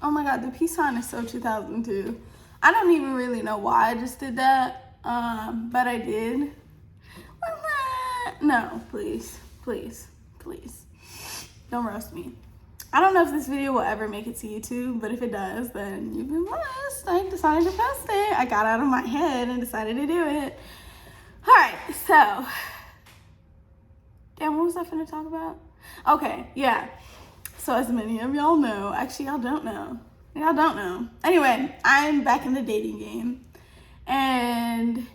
Oh my God, the peace sign is so 2002. I don't even really know why I just did that, but I did. No, please, please, please. Don't roast me. I don't know if this video will ever make it to YouTube, but if it does, then you've been blessed. I decided to post it. I got out of my head and decided to do it. All right, so, damn, what was I finna talk about? Okay, yeah. So as many of y'all know, actually y'all don't know. Y'all don't know. Anyway, I'm back in the dating game. And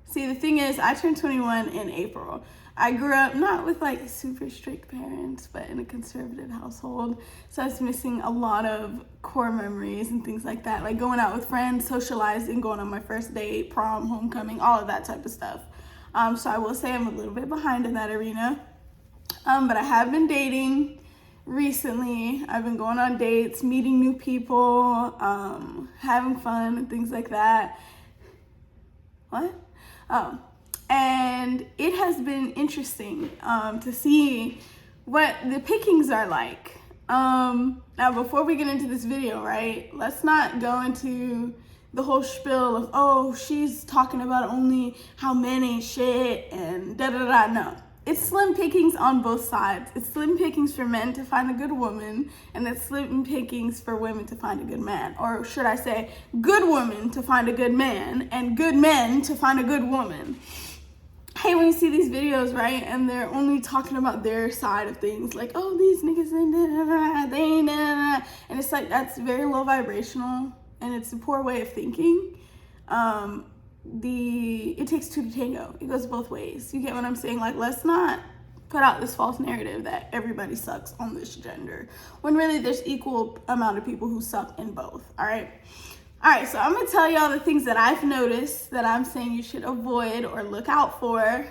see, the thing is, I turned 21 in April. I grew up not with like super strict parents, but in a conservative household. So I was missing a lot of core memories and things like that, like going out with friends, socializing, going on my first date, prom, homecoming, all of that type of stuff. So I will say I'm a little bit behind in that arena. But I have been dating recently. I've been going on dates, meeting new people, having fun and things like that. What? Oh. And it has been interesting to see what the pickings are like. Now, before we get into this video, right, let's not go into the whole spiel of, oh, she's talking about only how men ain't shit and da-da-da. No, it's slim pickings on both sides. It's slim pickings for men to find a good woman, and it's slim pickings for women to find a good man. Or should I say, good women to find a good man, and good men to find a good woman. Hey, when you see these videos, right, and they're only talking about their side of things, like, oh, these niggas ain't they ain't and it's like, that's very low vibrational, and it's a poor way of thinking. It takes two to tango. It goes both ways. You get what I'm saying? Like, let's not put out this false narrative that everybody sucks on this gender, when really there's equal amount of people who suck in both, all right? All right, so I'm gonna tell y'all the things that I've noticed that I'm saying you should avoid or look out for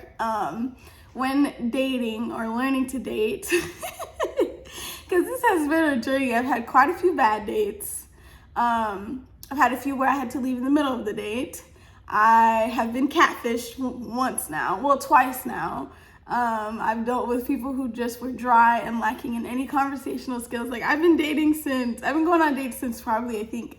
when dating or learning to date. Because this has been a journey. I've had quite a few bad dates. I've had a few where I had to leave in the middle of the date. I have been catfished twice now. I've dealt with people who just were dry and lacking in any conversational skills. Like, I've been going on dates since probably, I think,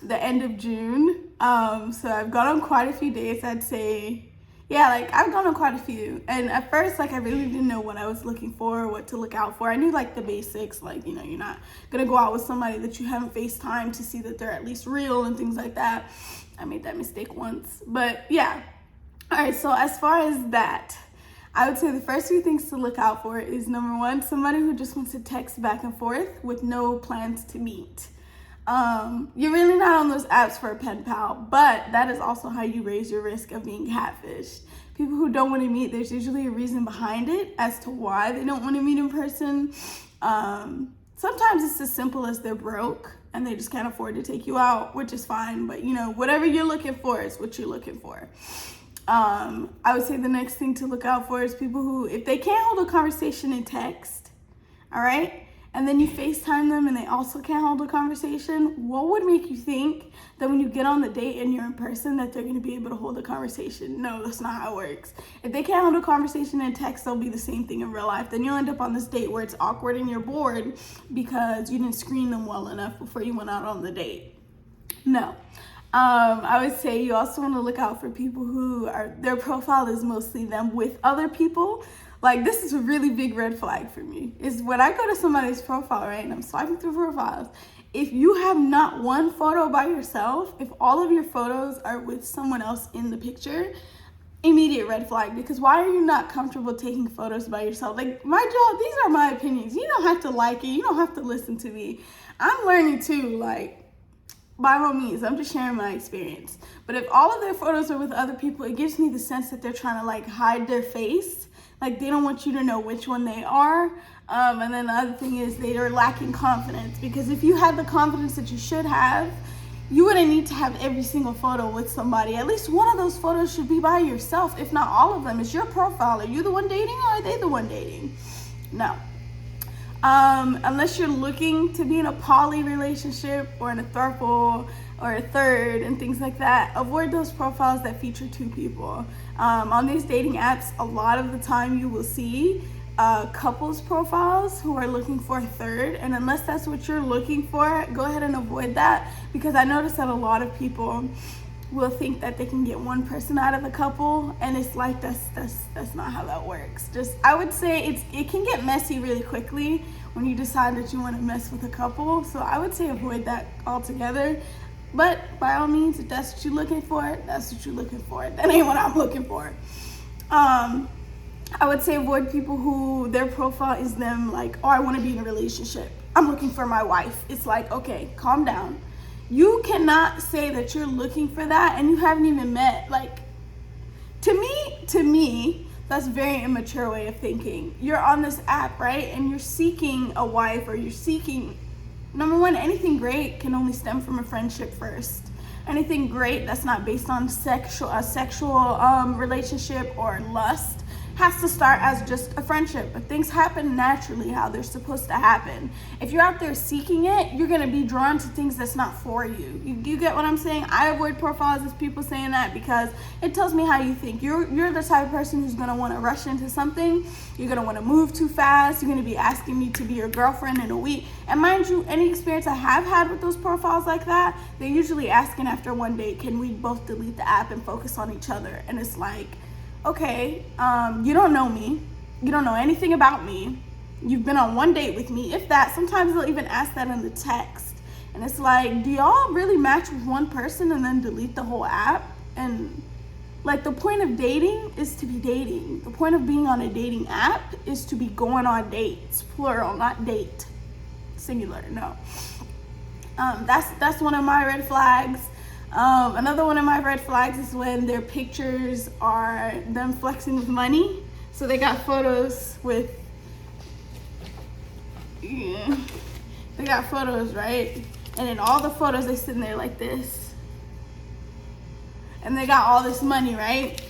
the end of June. So I've gone on quite a few dates, I'd say. Yeah, like, I've gone on quite a few. And at first, like, I really didn't know what I was looking for, what to look out for. I knew, like, the basics, like, you know, you're not gonna go out with somebody that you haven't FaceTimed to see that they're at least real and things like that. I made that mistake once, but yeah. All right, so as far as that, I would say the first few things to look out for is, number one, somebody who just wants to text back and forth with no plans to meet. You're really not on those apps for a pen pal, but that is also how you raise your risk of being catfished. People who don't want to meet, there's usually a reason behind it as to why they don't want to meet in person. Sometimes it's as simple as they're broke and they just can't afford to take you out, which is fine, but you know, whatever you're looking for is what you're looking for. I would say the next thing to look out for is people who, if they can't hold a conversation in text, all right, and then you FaceTime them and they also can't hold a conversation, what would make you think that when you get on the date and you're in person that they're going to be able to hold a conversation? No, that's not how it works. If they can't hold a conversation in text, they'll be the same thing in real life. Then you'll end up on this date where it's awkward and you're bored because you didn't screen them well enough before you went out on the date. No. I would say you also want to look out for people who their profile is mostly them with other people. Like, this is a really big red flag for me, is when I go to somebody's profile, right, and I'm swiping through profiles, if you have not one photo by yourself, if all of your photos are with someone else in the picture, immediate red flag, because why are you not comfortable taking photos by yourself? Like, my job, these are my opinions. You don't have to like it. You don't have to listen to me. I'm learning too, like, by all means, I'm just sharing my experience. But if all of their photos are with other people, it gives me the sense that they're trying to, like, hide their face. Like, they don't want you to know which one they are. And then the other thing is they are lacking confidence, because if you had the confidence that you should have, you wouldn't need to have every single photo with somebody. At least one of those photos should be by yourself, if not all of them. It's your profile. Are you the one dating, or are they the one dating? No. Unless you're looking to be in a poly relationship or in a throuple or a third and things like that, avoid those profiles that feature two people. On these dating apps, a lot of the time you will see couples profiles who are looking for a third, and unless that's what you're looking for, go ahead and avoid that, because I noticed that a lot of people will think that they can get one person out of the couple, and it's like that's not how that works. I would say it can get messy really quickly when you decide that you want to mess with a couple, so I would say avoid that altogether. But by all means, if that's what you're looking for, that's what you're looking for. That ain't what I'm looking for. I would say avoid people who their profile is them like, oh, I want to be in a relationship, I'm looking for my wife. It's like, okay, calm down. You cannot say that you're looking for that and you haven't even met. Like, to me, that's a very immature way of thinking. You're on this app, right? And you're seeking a wife, or you're seeking, number one, anything great can only stem from a friendship first. Anything great that's not based on a sexual relationship or lust has to start as just a friendship. But things happen naturally how they're supposed to happen. If you're out there seeking it, you're gonna be drawn to things that's not for you. You get what I'm saying? I avoid profiles as people saying that because it tells me how you think. You're the type of person who's gonna wanna rush into something. You're gonna wanna move too fast. You're gonna be asking me to be your girlfriend in a week. And mind you, any experience I have had with those profiles like that, they're usually asking after one date, can we both delete the app and focus on each other? And it's like, okay, you don't know me. You don't know anything about me. You've been on one date with me, if that. Sometimes they'll even ask that in the text. And it's like, do y'all really match with one person and then delete the whole app? And like, the point of dating is to be dating. The point of being on a dating app is to be going on dates, plural, not date, singular, no. That's one of my red flags. Another one of my red flags is when their pictures are them flexing with money. So they got photos with, they got photos, right? And in all the photos, they sitting there like this. And they got all this money, right?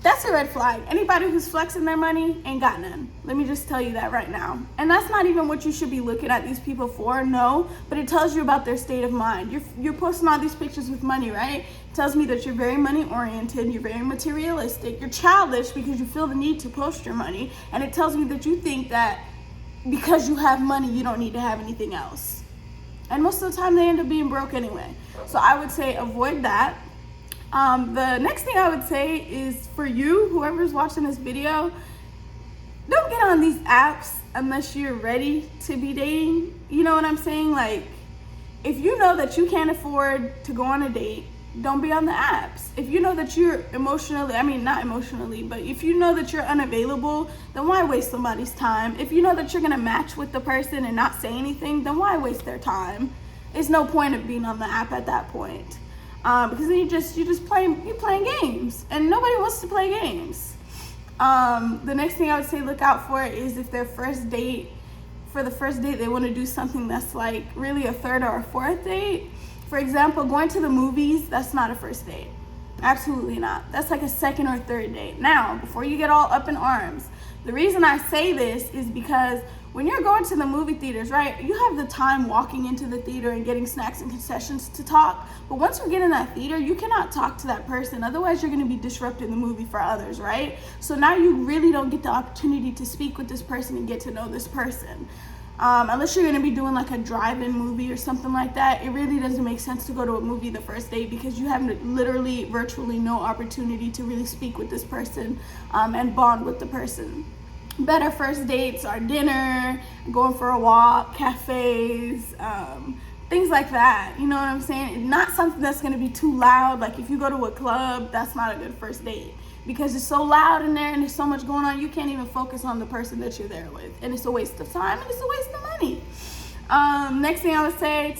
That's a red flag. Anybody who's flexing their money ain't got none. Let me just tell you that right now. And that's not even what you should be looking at these people for, no. But it tells you about their state of mind. You're posting all these pictures with money, right? It tells me that you're very money oriented. You're very materialistic. You're childish because you feel the need to post your money. And it tells me that you think that because you have money, you don't need to have anything else. And most of the time they end up being broke anyway. So I would say avoid that. The next thing I would say is for you, whoever's watching this video, don't get on these apps unless you're ready to be dating. You know what I'm saying? Like, if you know that you can't afford to go on a date, don't be on the apps. If you know that you're not emotionally, but if you know that you're unavailable, then why waste somebody's time? If you know that you're gonna match with the person and not say anything, then why waste their time? There's no point of being on the app at that point. Because then you're playing games, and nobody wants to play games. The next thing I would say look out for is if for the first date they want to do something that's like really a third or a fourth date. For example, going to the movies, that's not a first date. Absolutely not. That's like a second or third date. Now, before you get all up in arms, the reason I say this is because when you're going to the movie theaters, right, you have the time walking into the theater and getting snacks and concessions to talk. But once you get in that theater, you cannot talk to that person. Otherwise, you're going to be disrupting the movie for others, right? So now you really don't get the opportunity to speak with this person and get to know this person. Unless you're going to be doing like a drive-in movie or something like that, it really doesn't make sense to go to a movie the first date because you have literally virtually no opportunity to really speak with this person and bond with the person. Better first dates are dinner, going for a walk, cafes, things like that. You know what I'm saying? Not something that's going to be too loud. Like if you go to a club, that's not a good first date because it's so loud in there and there's so much going on, you can't even focus on the person that you're there with. And it's a waste of time and it's a waste of money. Next thing I would say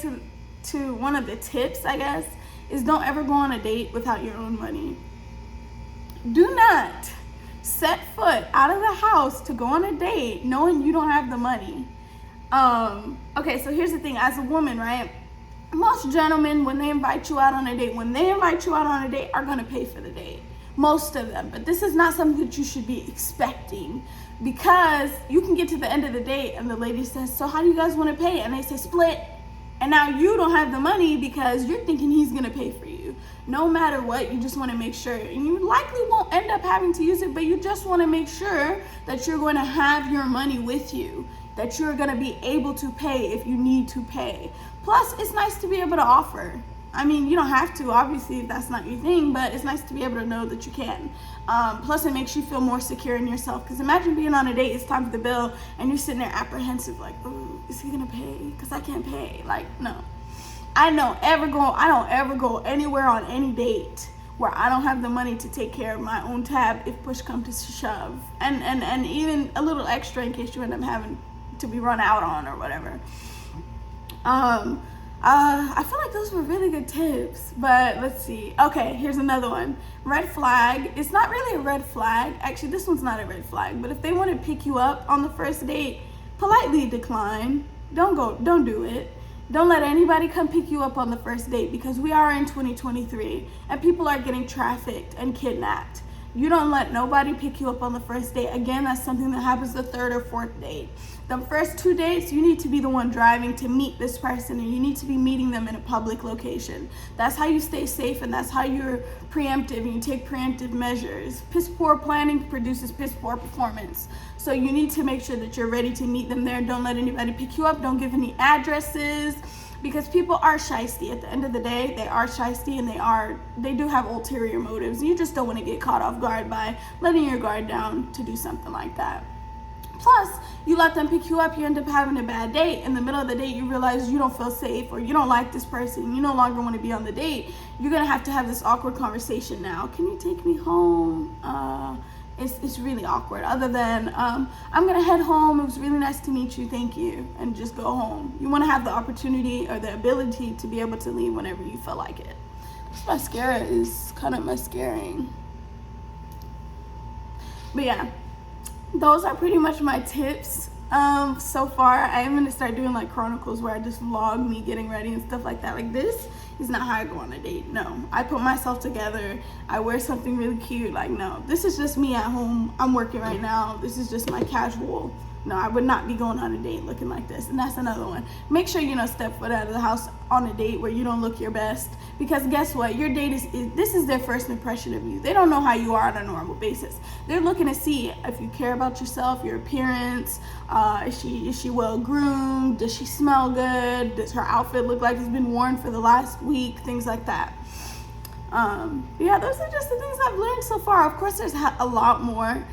to one of the tips, I guess, is don't ever go on a date without your own money. Do not set foot out of the house to go on a date knowing you don't have the money. Okay, so here's the thing. As a woman, right, most gentlemen, when they invite you out on a date, are going to pay for the date. Most of them. But this is not something that you should be expecting because you can get to the end of the date and the lady says, so how do you guys want to pay? And they say split. And now you don't have the money because you're thinking he's going to pay for you. you. No matter what, you just want to make sure, and you likely won't end up having to use it, but you just want to make sure that you're going to have your money with you, that you're going to be able to pay if you need to pay. Plus, it's nice to be able to offer. I mean, you don't have to, obviously, if that's not your thing, but it's nice to be able to know that you can. Plus, it makes you feel more secure in yourself. Because imagine being on a date, it's time for the bill, and you're sitting there apprehensive, like, oh, is he gonna pay? Because I can't pay. Like, no. I don't ever go anywhere on any date where I don't have the money to take care of my own tab if push comes to shove. And even a little extra in case you end up having to be run out on or whatever. I feel like those were really good tips, but let's see. Okay, here's another one. Red flag. It's not really a red flag. Actually, this one's not a red flag, but if they want to pick you up on the first date, politely decline. Don't do it. Don't let anybody come pick you up on the first date, because we are in 2023 and people are getting trafficked and kidnapped. You don't let nobody pick you up on the first date. Again, that's something that happens the third or fourth date. The first 2 dates, you need to be the one driving to meet this person, and you need to be meeting them in a public location. That's how you stay safe, and that's how you're preemptive, and you take preemptive measures. Piss poor planning produces piss poor performance. So you need to make sure that you're ready to meet them there. Don't let anybody pick you up. Don't give any addresses, because people are shysty. At the end of the day, they are shysty, and they do have ulterior motives. You just don't want to get caught off guard by letting your guard down to do something like that. Plus, you let them pick you up, you end up having a bad date. In the middle of the date, you realize you don't feel safe, or you don't like this person, you no longer want to be on the date. You're gonna have to have this awkward conversation now. Can you take me home? It's really awkward. Other than, I'm gonna head home. It was really nice to meet you, thank you, and just go home. You wanna have the opportunity or the ability to be able to leave whenever you feel like it. This mascara is kind of mascaring. But yeah. Those are pretty much my tips so far. I am going to start doing like chronicles where I just vlog me getting ready and stuff like that. Like, this is not how I go on a date. No, I put myself together. I wear something really cute. Like, no, this is just me at home. I'm working right now. This is just my casual. No, I would not be going on a date looking like this. And that's another one. Make sure you step foot out of the house on a date where you don't look your best. Because guess what? Your date this is their first impression of you. They don't know how you are on a normal basis. They're looking to see if you care about yourself, your appearance. Is she well groomed? Does she smell good? Does her outfit look like it's been worn for the last week? Things like that. Yeah, those are just the things I've learned so far. Of course, there's a lot more.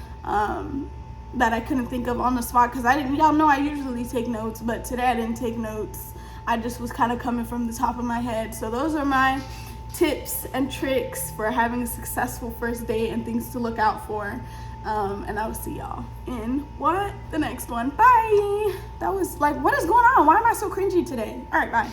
That I couldn't think of on the spot, because y'all know I usually take notes, but today I didn't take notes. I just was kind of coming from the top of my head. So those are my tips and tricks for having a successful first date and things to look out for. And I will see y'all in the next one. Bye. That was like, what is going on? Why am I so cringy today? All right, bye.